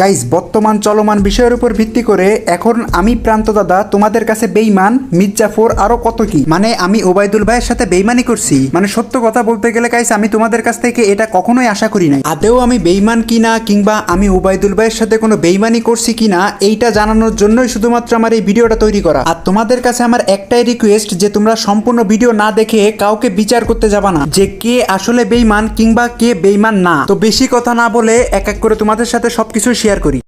Guys, বর্তমান চলমান বিষয়ের উপর ভিত্তি করে এখন আমি প্রান্ত দাদা তোমাদের কাছে বেঈমান, মির্জাফর আরো কত কি, মানে আমি ওবায়দুল ভাইয়ের সাথে বেঈমানি করছি। মানে সত্য কথা বলতে গেলে গাইস, আমি তোমাদের কাছ থেকে এটা কখনোই আশা করি নাই। আদেও আমি বেঈমান কিনা কিংবা আমি ওবায়দুল ভাইয়ের সাথে কোনো বেঈমানি করছি কিনা এইটা জানানোর জন্যই শুধুমাত্র আমার এই ভিডিওটা তৈরি করা। আর তোমাদের কাছে আমার একটাই রিকোয়েস্ট যে তোমরা সম্পূর্ণ ভিডিও না দেখে কাউকে বিচার করতে যাবা না যে কে আসলে বেঈমান কিংবা কে বেঈমান না। তো বেশি কথা না বলে এক এক করে তোমাদের সাথে সবকিছু শেয়ার করি।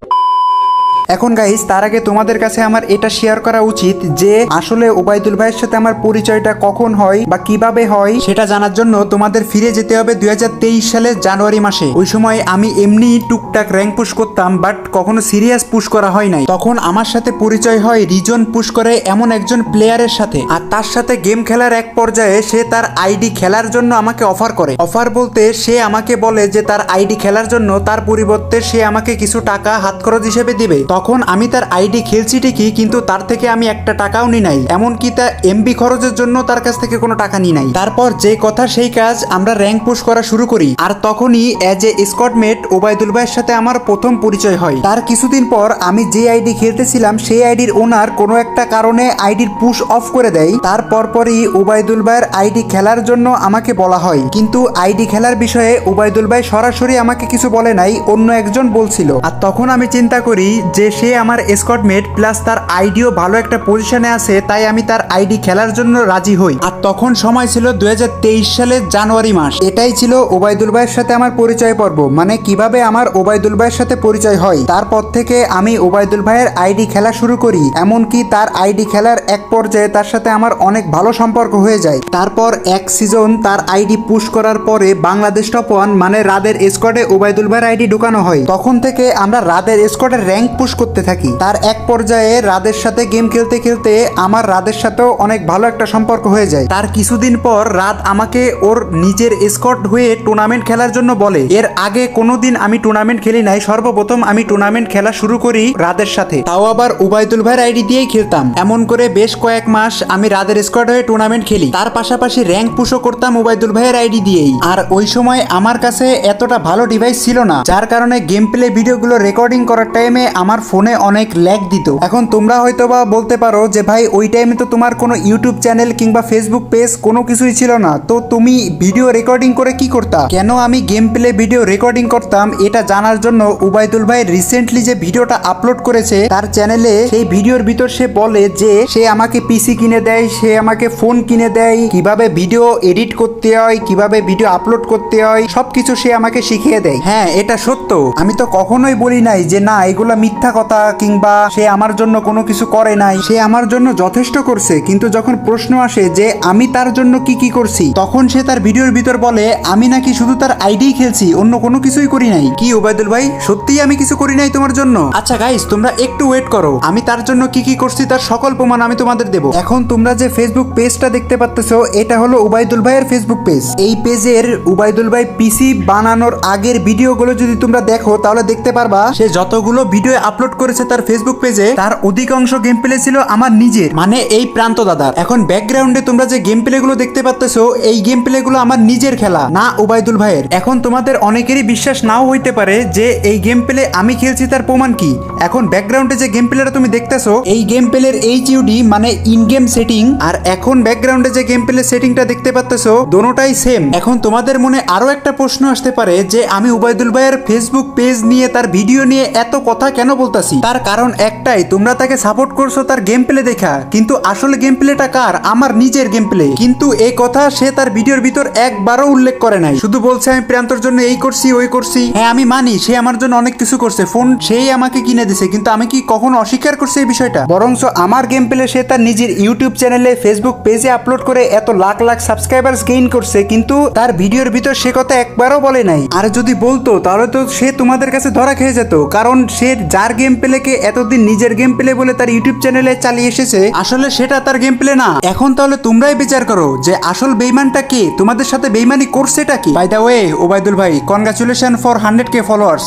এখন গাইস, তার আগে তোমাদের কাছে আমার এটা শেয়ার করা উচিত যে আসলে ওবায়দুল ভাইয়ের সাথে আমার পরিচয়টা কখন হয় বা কিভাবে হয় সেটা জানার জন্য তোমাদের ফিরে যেতে হবে 2023 সালের জানুয়ারি মাসে। ওই সময় আমি এমনি টুকটাক র্যাঙ্ক পুশ করতাম, বাট কখনো সিরিয়াস পুশ করা হয় নাই। তখন আমার সাথে পরিচয় হয় রিজন পুশ করে এমন একজন প্লেয়ারের সাথে, আর তার সাথে গেম খেলার এক পর্যায়ে সে তার আইডি খেলার জন্য আমাকে অফার করে। অফার বলতে সে আমাকে বলে যে তার আইডি খেলার জন্য তার পরিবর্তে সে আমাকে কিছু টাকা হাত খরচ হিসেবে দিবে। তখন আমি তার আইডি খেলছি ঠিকই, কিন্তু তার থেকে আমি একটা টাকাও নি নাই, এমনকি তার এমবি খরচের জন্য তার কাছ থেকে কোনো টাকা নি নাই। তারপর যে কথা সেই কাজ, আমরা র্যাঙ্ক পুশ করা শুরু করি। আর তখনই এজ এ স্কোয়াডমেট ওবায়দুল ভাইয়ের সাথে আমার প্রথম পরিচয় হয়। তার কিছুদিন পর আমি যে আইডি খেলতেছিলাম সেই আইডির ওনার কোনো একটা কারণে আইডির পুশ অফ করে দেয়। তারপরই ওবায়দুল ভাইয়ের আইডি খেলার জন্য আমাকে বলা হয়, কিন্তু আইডি খেলার বিষয়ে ওবায়দুল ভাই সরাসরি আমাকে কিছু বলে নাই, অন্য একজন বলছিল। আর তখন আমি চিন্তা করি যে সে আমার স্কোয়াডমেট প্লাস তার আইডিও ভালো একটা পজিশনে আছে, তাই আমি তার আইডি খেলার জন্য রাজি হই। আর তখন সময় ছিল 2023 সালের জানুয়ারি মাস। এটাই ছিল ওবায়দুল ভাইয়ের সাথে আমার পরিচয় পর্ব, মানে কিভাবে আমার ওবায়দুল ভাইয়ের সাথে পরিচয় হয়। তারপর থেকে আমি ওবায়দুল ভাইয়ের আইডি খেলা শুরু করি, এমনকি তার আইডি খেলার এক পর্যায়ে তার সাথে আমার অনেক ভালো সম্পর্ক হয়ে যায়। তারপর এক সিজন তার আইডি পুশ করার পরে বাংলাদেশ টপ 1 মানে রাদের স্কোয়াডে ওবায়দুল ভাইয়ের আইডি ঢুকানো হয়। তখন থেকে আমরা রাদের স্কোয়াডের র্যাঙ্ক পুশ করতে থাকি। তার এক পর্যায়ে রাদের সাথে গেম খেলতে খেলতে আমার রাদের সাথেও অনেক ভালো একটা সম্পর্ক হয়ে যায়। তার কিছুদিন পর রাত আমাকে ওর নিজের স্কোয়াড হয়ে টুর্নামেন্ট খেলার জন্য বলে। এর আগে কোনোদিন আমি টুর্নামেন্ট খেলি নাই, সর্বপ্রথম আমি টুর্নামেন্ট খেলা শুরু করি রাদের সাথে, তাও আবার ওবায়দুল ভাইয়ের আইডি দিয়েই খেলতাম। এমন করে বেশ কয়েক মাস আমি রাদের স্কোয়াড হয়ে টুর্নামেন্ট খেলি, তার পাশাপাশি র্যাঙ্ক পুশও করতাম ওবায়দুল ভাইয়ের আইডি দিয়েই। আর ওই সময় আমার কাছে এতটা ভালো ডিভাইস ছিল না, যার কারণে গেম প্লে ভিডিওগুলো রেকর্ডিং করার টাইমে আমার ফোনে অনেক ল্যাগ দিত। এখন তোমরা হয়তোবা বলতে পারো যে ভাই ওই টাইমে তো তোমার কোনো ইউটিউব চ্যানেল কিংবা ফেসবুক পেজ কোনো কিছুই ছিল না, তো তুমি ভিডিও রেকর্ডিং করে কি করতা? কেন আমি গেম প্লে ভিডিও রেকর্ডিং করতাম এটা জানার জন্য ওবায়দুল ভাই রিসেন্টলি যে ভিডিওটা আপলোড করেছে তার চ্যানেলে, সেই ভিডিওর ভিতর সে বলে যে সে আমাকে পিসি কিনে দেয়, সে আমাকে ফোন কিনে দেয়, কিভাবে ভিডিও এডিট করতে হয়, কিভাবে ভিডিও আপলোড করতে হয়, সবকিছু সে আমাকে শিখিয়ে দেয়। হ্যাঁ, এটা সত্য, আমি তো কখনোই বলি নাই যে না এগুলা মিথ্যা কথা কিংবা সে আমার জন্য কোনো কিছু করে নাই। সে আমার জন্য যথেষ্ট করছে, কিন্তু যখন প্রশ্ন আসে যে আমি তার জন্য কি কি করছি, তখন সে তার ভিডিওর ভিতর বলে আমি নাকি শুধু তার আইডি খেলছি, অন্য কোনো কিছুই করি নাই। কি ওবায়দুল ভাই, সত্যিই আমি কিছু করি নাই তোমার জন্য? আচ্ছা গাইস, তোমরা একটু ওয়েট করো, আমি তার জন্য কি কি করছি তার সকল প্রমাণ আমি তোমাদের দেব। এখন তোমরা যে ফেসবুক পেজটা দেখতে পাচ্তেছো, এটা হলো ওবায়দুল ভাইয়ের ফেসবুক পেজ। এই পেজের ওবায়দুল ভাই পিসি বানানোর আগের ভিডিওগুলো যদি তোমরা দেখো তাহলে দেখতে পারবা সে যতগুলো ভিডিও আপলোড করেছে তার ফেসবুক পেজে, তার অধিকাংশ গেম প্লে ছিল আমার নিজের, মানে এই প্রান্ত দাদার। এখন ব্যাকগ্রাউন্ডে তোমরা যে গেম প্লে গুলো দেখতে পাচ্তেছো, এই গেম প্লে গুলো আমার নিজের খেলা, না ওবায়দুল ভাইয়ের। এখন তোমাদের অনেকেরই বিশ্বাস নাও হইতে পারে যে এই গেম প্লে আমি খেলছি, তার প্রমাণ কি? এখন ব্যাকগ্রাউন্ডে যে গেম প্লেটা তুমি দেখতেছো, এই গেম প্লের এইচইউডি মানে ইন গেম সেটিং, আর এখন ব্যাকগ্রাউন্ডে যে গেম প্লে সেটিংটা দেখতে পাচ্তেছো দোনোটাই সেম। এখন তোমাদের মনে আরো একটা প্রশ্ন আসতে পারে যে আমি ওবায়দুল ভাইয়ের ফেসবুক পেজ নিয়ে, তার ভিডিও নিয়ে এত কথা কেন বলতাছি? তার কারণ একটাই, তোমরা তাকে সাপোর্ট করছো তার গেম প্লে দেখা, কিন্তু আসলে গেম প্লেটা কার? আমার নিজের গেম প্লে। কিন্তু এই কথা সে তার ভিডিওর ভিতর একবারও উল্লেখ করে নাই, শুধু বলছে আমি প্রান্তর জন্য এই করছি ওই করছি। হ্যাঁ আমি মানি সে আমার জন্য অনেক কিছু করছে, ফোন সেই আমাকে কিনে দিছে, কিন্তু আমি কি কখনো অস্বীকার করছি এই বিষয়টা? বরঞ্চ আমার গেম প্লে সে তার নিজের ইউটিউব চ্যানেলে ফেসবুক পেজে আপলোড করে এত লাখ লাখ সাবস্ক্রাইবার্স গেইন করছে, কিন্তু তার ভিডিওর ভিতর সে কথা একবারও বলে নাই। আর যদি বলতো তাহলে তো সে তোমাদের কাছে ধরা খেয়ে যেত, কারণ সে যার গেম প্লেকে এতদিন নিজের গেম প্লে বলে তার ইউটিউব চ্যানেলে চালিয়ে এসেছে, আসলে সেটা তার গেম প্লে না। এখন তাহলে তোমরাই বিচার করো যে আসল বেইমানটা কে, তোমাদের সাথে বেইমানি করছেটা কি? বাই দ্য ওয়ে ওবায়দুল ভাই, কনগ্রাচুলেশন ফর 100K ফলোয়ার্স।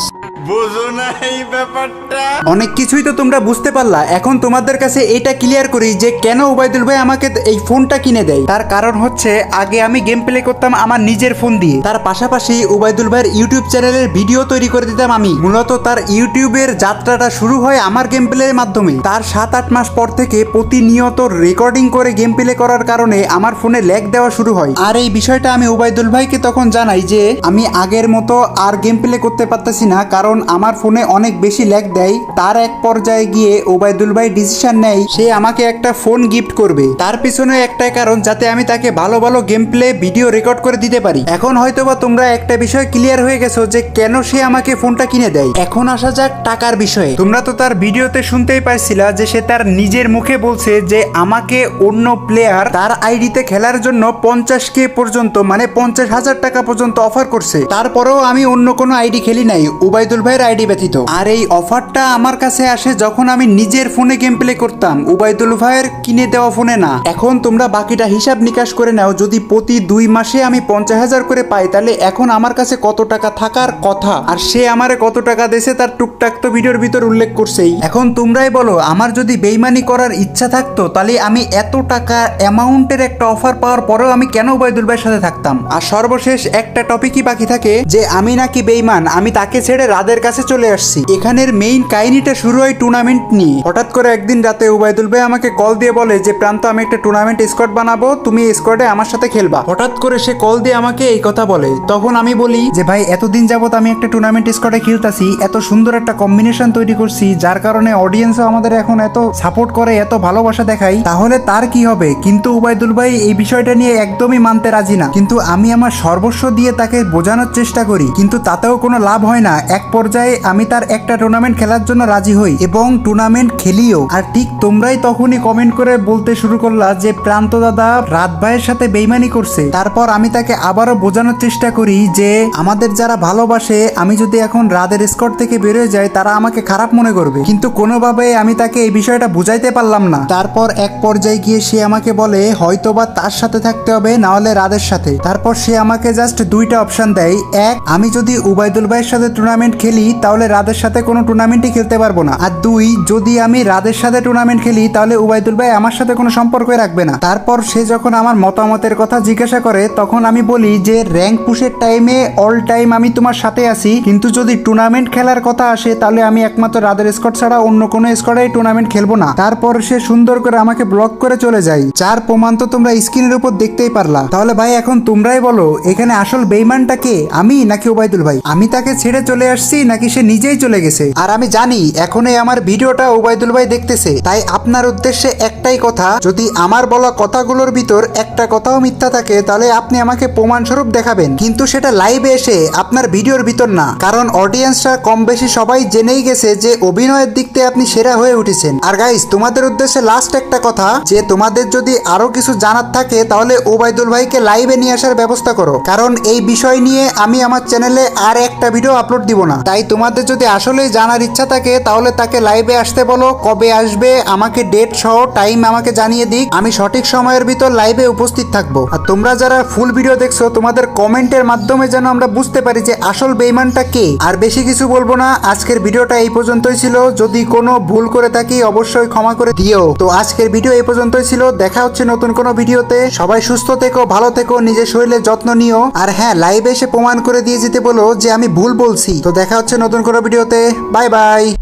না এই ব্যাপারটা? অনেক কিছুই তো তোমরা বুঝতে পারলা। এখন তোমাদের কাছে এটা ক্লিয়ার করি যে কেন ওবায়দুল ভাই আমাকে এই ফোনটা কিনে দেয়। তার কারণ হচ্ছে আগে আমি গেম প্লে করতাম আমার নিজের ফোন দিয়ে, তার পাশাপাশি ওবায়দুল ভাইয়ের ইউটিউব চ্যানেলের ভিডিও তৈরি করে দিতাম আমি। মূলত তার ইউটিউবের যাত্রাটা শুরু হয় আমার গেম প্লের মাধ্যমে। তার 7-8 মাস পর থেকে প্রতিনিয়ত রেকর্ডিং করে গেম প্লে করার কারণে আমার ফোনে ল্যাগ দেওয়া শুরু হয়। আর এই বিষয়টা আমি ওবায়দুল ভাইকে তখন জানাই যে আমি আগের মতো আর গেম প্লে করতে পারতেছি না, কারণ আমার ফোনে অনেক বেশি ল্যাগ দেয়। তার এক পর্যায়ে গিয়ে ওবায়দুল ভাই ডিসিশন নেয় সে আমাকে একটা ফোন গিফট করবে। তার পিছনে একটাই কারণ, যাতে আমি তাকে ভালো ভালো গেম প্লে ভিডিও রেকর্ড করে দিতে পারি। এখন হয়তোবা তোমরা একটা বিষয় ক্লিয়ার হয়ে গেছো যে কেন সে আমাকে ফোনটা কিনে দেয়। এখন আসা যাক টাকার বিষয়ে। তোমরা তো তার ভিডিওতে শুনতেই পাইছিলা যে সে তার নিজের মুখে বলছে যে আমাকে অন্য প্লেয়ার তার আইডিতে খেলার জন্য 50K পর্যন্ত মানে 50,000 টাকা পর্যন্ত অফার করছে। তারপরেও আমি অন্য কোনো আইডি খেলি নাই ওবায়দুল ভাইয়ের আইডি ব্যতীত। আর এই অফারটা আমার কাছে আসে যখন আমি নিজের ফোনে গেম প্লে করতাম, ওবায়দুল ভাইয়ের কিনে দেওয়া ফোনে না। এখন তোমরা বাকিটা হিসাব নিকাশ করে নাও, যদি প্রতি 2 মাসে আমি 50,000 করে পাই, তাহলে এখন আমার কাছে কত টাকা থাকার কথা। আর সে আমারে কত টাকা দিয়েছে তার টুকটাক তো ভিডিওর ভিতর উল্লেখ করছেই। এখন তোমরাই বলো, আমার যদি বেইমানি করার ইচ্ছা থাকতো তাহলে আমি এত টাকা অ্যামাউন্টের একটা অফার পাওয়ার পরেও আমি কেন ওবায়দুল ভাইয়ের সাথে থাকতাম। আর সর্বশেষ একটা টপিকই বাকি থাকে যে আমি নাকি বেইমান, আমি তাকে ছেড়ে রাদের কাছে চলে আসছি। এখানের মেইন কাহিনীটা শুরু হয় টুর্নামেন্ট নিয়ে। হঠাৎ করে একদিন রাতে ওবায়দুল ভাই আমাকে কল দিয়ে বলে যে প্রান্ত, আমি একটা টুর্নামেন্ট স্কোয়াড বানাবো, তুমি এই স্কোয়াডে আমার সাথে খেলবা। হঠাৎ করে সে কল দিয়ে আমাকে এই কথা বলে। তখন আমি বলি যে ভাই, এতদিন যাবত আমি একটা টুর্নামেন্ট স্কোয়াডে খেলতাছি, এত সুন্দর একটা কম্বিনেশন তৈরি করছি যার কারণে অডিয়েন্সও আমাদের এখন এত সাপোর্ট করে, এত ভালোবাসা দেখাই, তাহলে তার কি হবে। কিন্তু ওবায়দুল ভাই এই বিষয়টা নিয়ে একদমই মানতে রাজি না। কিন্তু আমি আমার সর্বস্ব দিয়ে তাকে বোঝানোর চেষ্টা করি, কিন্তু তাতেও কোনো লাভ হয় না। এক পর্যায়ে আমি তার একটা টুর্নামেন্ট খেলার জন্য রাজি হই এবং টুর্নামেন্ট খেলিও। আর ঠিক তোমরাই তখনই কমেন্ট করে বলতে শুরু করলা যে প্রান্ত দাদা রাত ভাইয়ের সাথে বেইমানি করছে। তারপর আমি তাকে আবারও বোঝানোর চেষ্টা করি যে আমাদের যারা ভালোবাসে, আমি যদি এখন রাদের স্কোয়াড থেকে বেরোয় যাই তারা আমাকে খারাপ মনে করবে। কিন্তু কোনোভাবে আমি তাকে এই বিষয়টা বুঝাইতে পারলাম না। তারপর এক পর্যায়ে গিয়ে সে আমাকে বলে হয়তোবা তার সাথে থাকতে হবে, না হলে রাদের সাথে। তারপর সে আমাকে জাস্ট 2টা অপশন দেয়। এক, আমি যদি ওবায়দুল ভাইয়ের সাথে টুর্নামেন্ট খেলি তাহলে রাদের সাথে কোনো টুর্নামেন্টই খেলতে পারবো না। আর 2, যদি আমি রাদের সাথে টুর্নামেন্ট খেলি তাহলে ওবায়দুল ভাই আমার সাথে কোনো সম্পর্কই রাখবে না। তারপর সে যখন আমার মতামতের কথা জিজ্ঞাসা করে তখন আমি বলি যে র্যাঙ্ক পুশের টাইমে অল টাইম আমি তোমার সাথে আছি, কিন্তু যদি টুর্নামেন্ট খেলার কথা আসে তাহলে আমি একমাত্র রাদের স্কোয়াড ছাড়া অন্য কোনো স্কোয়াডে টুর্নামেন্ট খেলবো না। তারপর সে সুন্দর করে আমাকে ব্লক করে চলে যায়, যার প্রমাণ তো তোমরা স্ক্রিনের উপর দেখতেই পারলা। তাহলে ভাই এখন তোমরাই বলো, এখানে আসল বেইমানটা কে, আমি নাকি ওবায়দুল ভাই? আমি তাকে ছেড়ে চলে আসছি নাকি সে নিজেই চলে গেছে? আর আমি জানি এখন এই আমার ভিডিওটা ওবায়দুল ভাই দেখতেছে, তাই আপনার উদ্দেশ্যে একটাই কথা, যদি আমার বলা কথাগুলোর ভিতর একটা কথাও মিথ্যা থাকে তাহলে আপনি আমাকে প্রমাণস্বরূপ দেখাবেন, কিন্তু সেটা লাইভে এসে আপনার ভিডিওর ভিতর না। কারণ অডিয়েন্সরা কম বেশি সবাই জেনেই গেছে যে অভিনয়ের দিক থেকে আপনি সেরা হয়ে উঠেছেন। আর গাইস, তোমাদের উদ্দেশ্যে লাস্ট একটা কথা, যে তোমাদের যদি আরো কিছু জানার থাকে তাহলে ওবায়দুল ভাইকে লাইভে নিয়ে আসার ব্যবস্থা করো, কারণ এই বিষয় নিয়ে আমি আমার চ্যানেলে আর একটা ভিডিও আপলোড দিব না। তাই তোমাদের যদি আসলেই জানার ইচ্ছা থাকে তাহলে তাকে লাইভে আসতে বলো, কবে আসবে আমাকে ডেট সহ টাইম আমাকে জানিয়ে দিক, আমি সঠিক সময়ের ভিতর লাইভে উপস্থিত থাকবো। আর তোমরা যারা ফুল ভিডিও দেখছো তোমাদের কমেন্টের মাধ্যমে যেন আমরা বুঝতে পারি যে আসল বেইমানটা কে। আর বেশি কিছু বলবো না, আজকের ভিডিওটা এই পর্যন্তই ছিল। যদি কোনো ভুল করে থাকি অবশ্যই ক্ষমা করে দিও। তো আজকের ভিডিও এই পর্যন্তই ছিল, দেখা হচ্ছে নতুন কোনো ভিডিওতে। সবাই সুস্থ থেকো, ভালো থেকো, নিজের শরীরের যত্ন নিও। আর হ্যাঁ, লাইভে এসে প্রমাণ করে দিয়ে যেতে বলো যে আমি ভুল বলছি। তো দেখা হচ্ছে নতুন কোনো ভিডিওতে। Bye bye.